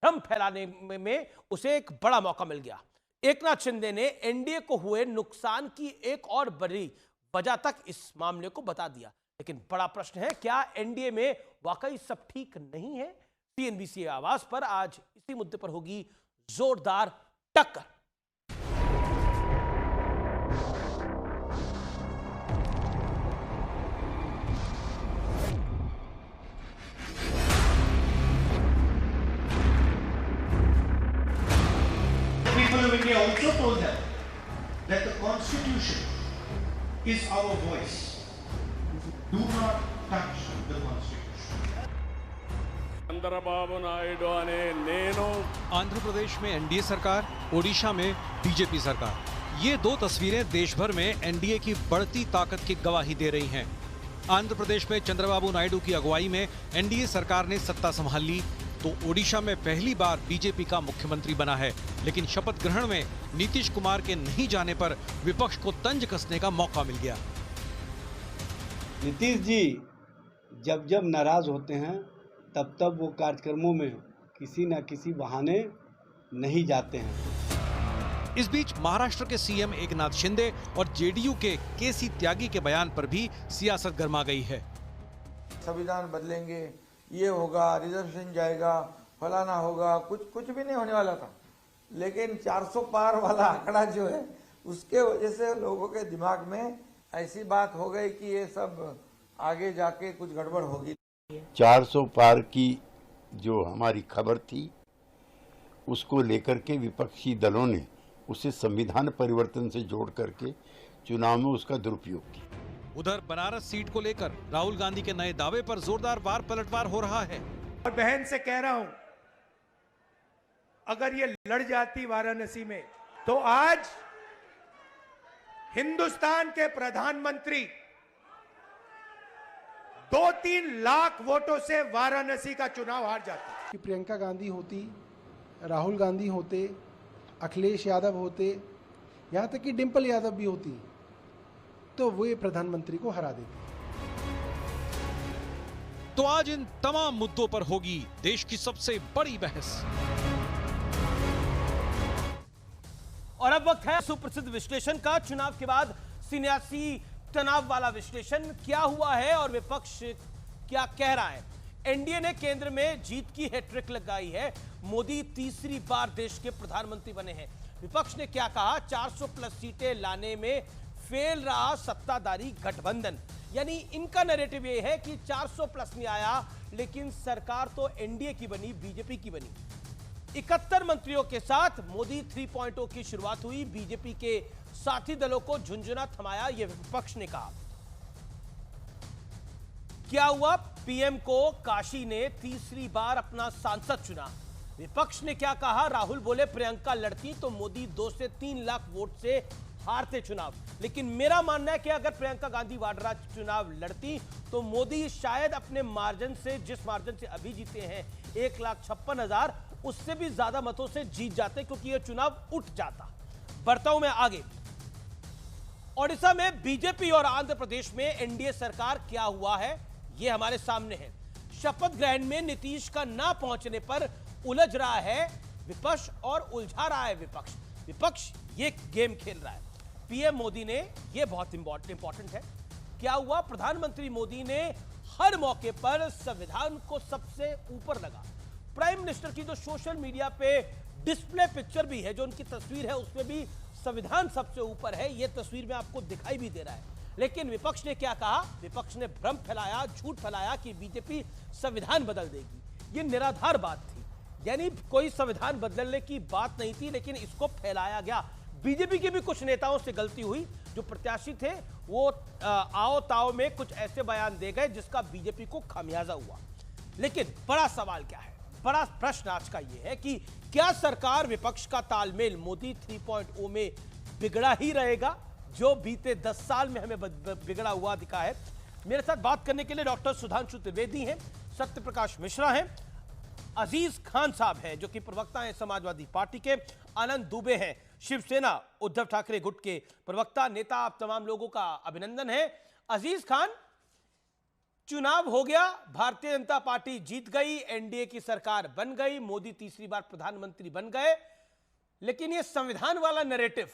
भ्रम फैलाने में उसे एक बड़ा मौका मिल गया। एकनाथ शिंदे ने एनडीए को हुए नुकसान की एक और बड़ी वजह तक इस मामले को बता दिया। लेकिन बड़ा प्रश्न है, क्या एनडीए में वाकई सब ठीक नहीं है? सीएनबीसी आवाज पर आज इसी मुद्दे पर होगी जोरदार टक्कर। People of India also told them that the Constitution is our voice. Do not touch the Constitution. Chandrababu Naidu अने नेनु आंध्र प्रदेश में एनडीए सरकार, ओडिशा में बीजेपी सरकार, ये दो तस्वीरें देश भर में एनडीए की बढ़ती ताकत की गवाही दे रही हैं। आंध्र प्रदेश में चंद्रबाबु नायडू की अगुवाई में एनडीए सरकार ने सत्ता संभाल ली, तो ओडिशा में पहली बार बीजेपी का मुख्यमंत्री बना है। लेकिन शपथ ग्रहण में नीतीश कुमार के नहीं जाने पर विपक्ष को तंज कसने का मौका मिल गया। नीतीश जी जब जब नाराज होते हैं तब वो कार्यक्रमों में किसी न किसी बहाने नहीं जाते हैं। इस बीच महाराष्ट्र के सीएम एकनाथ शिंदे और जेडीयू के केसी त्यागी के बयान पर भी सियासत गर्मा गई है। संविधान बदलेंगे, ये होगा, रिजर्वेशन जाएगा, फलाना होगा, कुछ भी नहीं होने वाला था। लेकिन 400 पार वाला आंकड़ा जो है उसके वजह से लोगों के दिमाग में ऐसी बात हो गई कि ये सब आगे जाके कुछ गड़बड़ होगी। 400 पार की जो हमारी खबर थी उसको लेकर के विपक्षी दलों ने उसे संविधान परिवर्तन से जोड़ करके चुनाव में उसका दुरुपयोग किया। उधर बनारस सीट को लेकर राहुल गांधी के नए दावे पर जोरदार वार पलटवार हो रहा है। और बहन से कह रहा हूं, अगर ये लड़ जाती वाराणसी में तो आज हिंदुस्तान के प्रधानमंत्री 2-3 लाख वोटों से वाराणसी का चुनाव हार जाते। कि प्रियंका गांधी होती, राहुल गांधी होते, अखिलेश यादव होते, यहां तक कि डिंपल यादव भी होती, तो वो प्रधानमंत्री को हरा देती। तो आज इन तमाम मुद्दों पर होगी देश की सबसे बड़ी बहस। और अब वक्त है सुप्रसिद्ध विश्लेषण का। चुनाव के बाद सियासी तनाव वाला विश्लेषण क्या हुआ है और विपक्ष क्या कह रहा है। एनडीए ने केंद्र में जीत की हैट्रिक लगाई है। मोदी तीसरी बार देश के प्रधानमंत्री बने हैं। विपक्ष ने क्या कहा? 400 प्लस सीटें लाने में फेल रहा सत्ताधारी गठबंधन। यानी इनका नैरेटिव ये है कि 400 प्लस नहीं आया, लेकिन सरकार तो एनडीए की बनी, बीजेपी की बनी। 71 मंत्रियों के साथ मोदी 3.0 की शुरुआत हुई। बीजेपी के साथी दलों को झुंझुना थमाया, यह विपक्ष ने कहा। क्या हुआ? पीएम को काशी ने तीसरी बार अपना सांसद चुना। विपक्ष ने क्या कहा? राहुल बोले प्रियंका लड़ती तो मोदी 2 से 3 लाख वोट से हारते चुनाव। लेकिन मेरा मानना है कि अगर प्रियंका गांधी वाड्रा चुनाव लड़ती तो मोदी शायद अपने मार्जिन से, जिस मार्जिन से अभी जीते हैं 1,56,000, उससे भी ज्यादा मतों से जीत जाते, क्योंकि यह चुनाव उठ जाता। बढ़ता हूं मैं आगे। ओडिशा में बीजेपी और आंध्र प्रदेश में एनडीए सरकार क्या हुआ है, यह हमारे सामने है। शपथ ग्रहण में नीतीश का ना पहुंचने पर उलझ रहा है विपक्ष और उलझा रहा है विपक्ष। विपक्ष ये गेम खेल रहा है। पीएम मोदी ने, यह बहुत इंपॉर्टेंट है, क्या हुआ? प्रधानमंत्री मोदी ने हर मौके पर संविधान को सबसे ऊपर लगा। प्राइम मिनिस्टर की जो सोशल मीडिया पे डिस्प्ले पिक्चर भी है, जो उनकी तस्वीर है, उसमें भी संविधान सबसे ऊपर है। यह तस्वीर में आपको दिखाई भी दे रहा है। लेकिन विपक्ष ने क्या कहा? विपक्ष ने भ्रम फैलाया, झूठ फैलाया कि बीजेपी संविधान बदल देगी। यह निराधार बात थी, यानी कोई संविधान बदलने की बात नहीं थी, लेकिन इसको फैलाया गया। बीजेपी के भी कुछ नेताओं से गलती हुई। जो प्रत्याशी थे वो आओ ताओ में कुछ ऐसे बयान दे गए जिसका बीजेपी को खामियाजा हुआ। लेकिन बड़ा सवाल क्या है, बड़ा प्रश्न आज का यह है कि क्या सरकार विपक्ष का तालमेल मोदी 3.0 में बिगड़ा ही रहेगा, जो बीते 10 साल में हमें बिगड़ा हुआ दिखा है। मेरे साथ बात करने के लिए डॉक्टर सुधांशु त्रिवेदी हैं, सत्य प्रकाश मिश्रा हैं, अजीज खान साहब हैं जो कि प्रवक्ता हैं समाजवादी पार्टी के, आनंद दुबे हैं शिवसेना उद्धव ठाकरे गुट के प्रवक्ता नेता। आप तमाम लोगों का अभिनंदन है। अजीज खान, चुनाव हो गया, भारतीय जनता पार्टी जीत गई, एनडीए की सरकार बन गई, मोदी तीसरी बार प्रधानमंत्री बन गए। लेकिन यह संविधान वाला नैरेटिव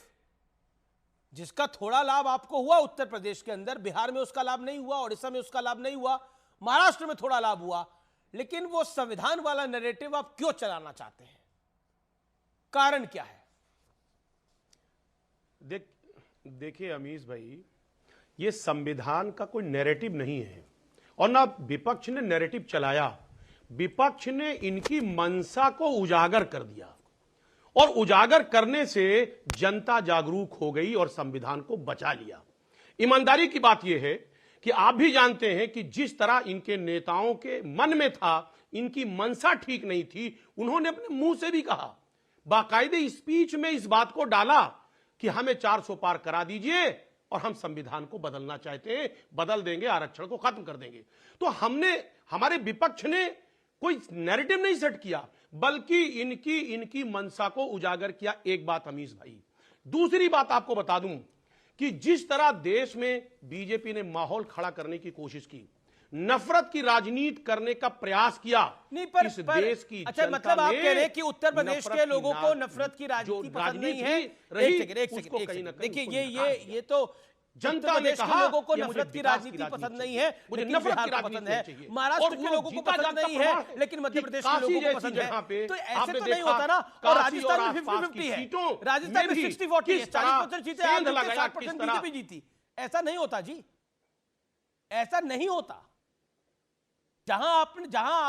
जिसका थोड़ा लाभ आपको हुआ उत्तर प्रदेश के अंदर, बिहार में उसका लाभ नहीं हुआ, ओडिशा में उसका लाभ नहीं हुआ, महाराष्ट्र में थोड़ा लाभ हुआ, लेकिन वो संविधान वाला नैरेटिव आप क्यों चलाना चाहते हैं? कारण क्या है? देखिए अमीश भाई, ये संविधान का कोई नैरेटिव नहीं है और ना विपक्ष ने नैरेटिव चलाया। विपक्ष ने इनकी मंशा को उजागर कर दिया और उजागर करने से जनता जागरूक हो गई और संविधान को बचा लिया। ईमानदारी की बात यह है कि आप भी जानते हैं कि जिस तरह इनके नेताओं के मन में था, इनकी मंशा ठीक नहीं थी, उन्होंने अपने मुंह से भी कहा, बाकायदे स्पीच में इस बात को डाला कि हमें 400 पार करा दीजिए और हम संविधान को बदलना चाहते हैं, बदल देंगे, आरक्षण को खत्म कर देंगे। तो हमारे विपक्ष ने कोई नैरेटिव नहीं सेट किया, बल्कि इनकी मंशा को उजागर किया। एक बात अमीश भाई, दूसरी बात आपको बता दूं कि जिस तरह देश में बीजेपी ने माहौल खड़ा करने की कोशिश की, नफरत की राजनीति करने का प्रयास किया, नहीं इस देश की अच्छा, जनता मतलब आप ने कह रहे हैं कि उत्तर प्रदेश के लोगों को नफरत की जो राजनीति पसंद नहीं है। रही, एक सेकंड, देखिए ये तो जनता ने कहा लोगों को कि मुझे नफरत की विकास राजनीति पसंद नहीं है, मुझे लेकिन नफरत बिहार की को राजनीति पसंद है, चाहिए। महाराष्ट्र और के वो लोगों को जीता पसंद जागता नहीं है, प्रमाण लेकिन मध्य कि प्रदेश के काशी लोगों को जैसी पसंद जगह है। पे तो ऐसे आपने तो नहीं देखा होता ना। और काशी राजस्थान और में आसपास 50-50 की है, सीटों राजस्थान में में भी 60-40 है, किस तरह 40% सीटें सेंध आंध्र की, लगाया, 60% किस तरह बीजेपी जीती। ऐसा नहीं होता जी, ऐसा नहीं होता। जहां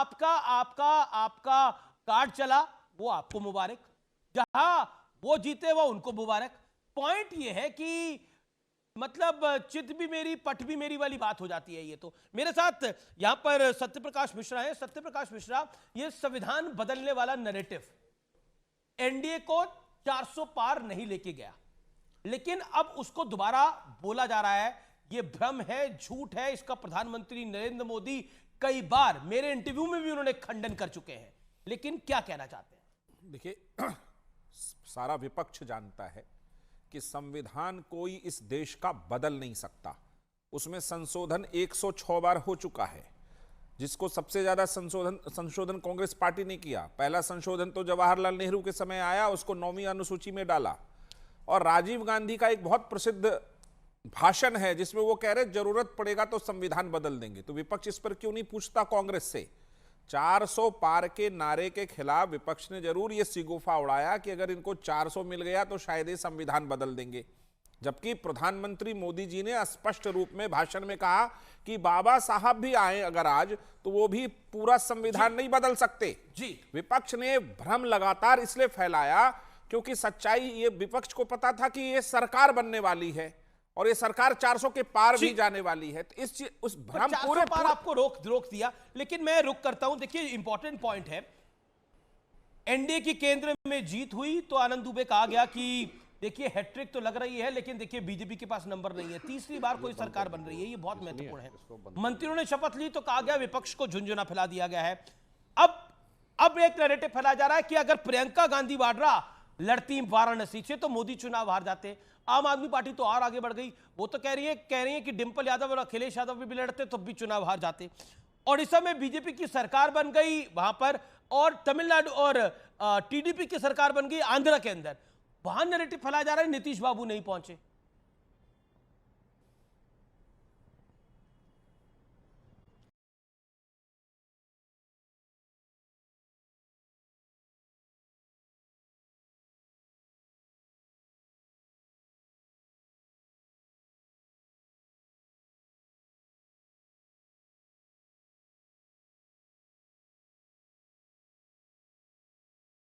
आपका कार्ड चला वो आपको मुबारक, जहां वो जीते वो उनको मुबारक। पॉइंट ये है कि मतलब चित भी मेरी पट भी मेरी वाली बात हो जाती है। ये तो मेरे साथ यहां पर सत्यप्रकाश मिश्रा है। सत्यप्रकाश मिश्रा, ये संविधान बदलने वाला नैरेटिव एनडीए को 400 पार नहीं लेके गया, लेकिन अब उसको दोबारा बोला जा रहा है। ये भ्रम है, झूठ है, इसका प्रधानमंत्री नरेंद्र मोदी कई बार मेरे इंटरव्यू में भी उन्होंने खंडन कर चुके हैं। लेकिन क्या कहना चाहते हैं? देखिए, सारा विपक्ष जानता है कि संविधान कोई इस देश का बदल नहीं सकता। उसमें संशोधन 106 बार हो चुका है, जिसको सबसे ज्यादा संशोधन कांग्रेस पार्टी ने किया। पहला संशोधन तो जवाहरलाल नेहरू के समय आया, उसको 9वीं अनुसूची में डाला। और राजीव गांधी का एक बहुत प्रसिद्ध भाषण है जिसमें वो कह रहे जरूरत पड़ेगा तो संविधान बदल देंगे। तो विपक्ष इस पर क्यों नहीं पूछता कांग्रेस से? 400 पार के नारे के खिलाफ विपक्ष ने जरूर ये सिगोफा उड़ाया कि अगर इनको 400 मिल गया तो शायद ये संविधान बदल देंगे, जबकि प्रधानमंत्री मोदी जी ने स्पष्ट रूप में भाषण में कहा कि बाबा साहब भी आए अगर आज, तो वो भी पूरा संविधान नहीं बदल सकते। जी, विपक्ष ने भ्रम लगातार इसलिए फैलाया क्योंकि सच्चाई ये विपक्ष को पता था कि ये सरकार बनने वाली है और ये सरकार 400 के पार भी जाने वाली है। तो उस भ्रम पूरे पार आपको रोक दिया। लेकिन मैं रुक करता हूं। देखिए, इंपॉर्टेंट पॉइंट है, एनडीए की केंद्र में जीत हुई तो आनंद दुबे कहा गया कि देखिए हैट्रिक तो लग रही है, लेकिन देखिए बीजेपी के पास नंबर नहीं है, तीसरी बार कोई सरकार बन रही है, ये बहुत महत्वपूर्ण है। मंत्रियों ने शपथ ली तो कहा गया विपक्ष को झुंझुना फैला दिया गया है। अब एक नैरेटिव फैलाया जा रहा है कि अगर प्रियंका गांधी वाड्रा लड़ती वाराणसी से तो मोदी चुनाव हार जाते। आम आदमी पार्टी तो और आगे बढ़ गई, वो तो कह रही है कि डिंपल यादव और अखिलेश यादव भी लड़ते तो भी चुनाव हार जाते। ओडिशा में बीजेपी की सरकार बन गई वहां पर, और तमिलनाडु और टीडीपी की सरकार बन गई आंध्र के अंदर। वहां नैरेटिव फैलाया जा रहा है नीतीश बाबू नहीं पहुंचे।